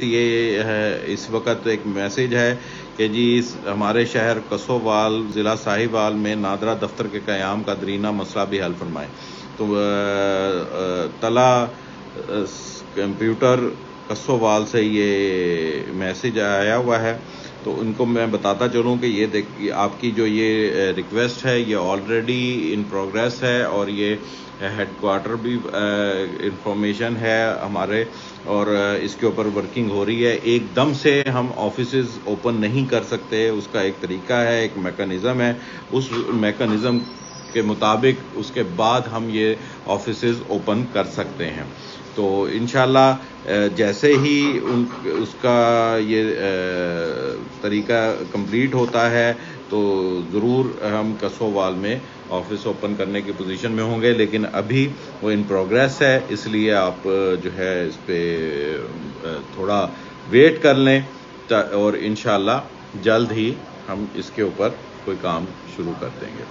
یہ ہے اس وقت ایک میسیج ہے کہ جی ہمارے شہر کسووال ضلع صاحبال میں نادرہ دفتر کے قیام کا درینہ مسئلہ بھی حل فرمائیں۔ تو تلا کمپیوٹر کسووال سے یہ میسیج آیا ہوا ہے، تو ان کو میں بتاتا چلوں کہ یہ آپ کی جو یہ ریکویسٹ ہے یہ آلریڈی ان پروگریس ہے، اور یہ ہیڈ کوارٹر بھی انفارمیشن ہے ہمارے، اور اس کے اوپر ورکنگ ہو رہی ہے۔ ایک دم سے ہم آفیسز اوپن نہیں کر سکتے، اس کا ایک طریقہ ہے، ایک میکانزم ہے، اس میکانزم کے مطابق اس کے بعد ہم یہ آفیسز اوپن کر سکتے ہیں۔ تو انشاءاللہ جیسے ہی اس کا یہ طریقہ کمپلیٹ ہوتا ہے تو ضرور ہم کسووال میں آفس اوپن کرنے کی پوزیشن میں ہوں گے، لیکن ابھی وہ ان پروگریس ہے، اس لیے آپ جو ہے اس پہ تھوڑا ویٹ کر لیں، اور انشاءاللہ جلد ہی ہم اس کے اوپر کوئی کام شروع کر دیں گے۔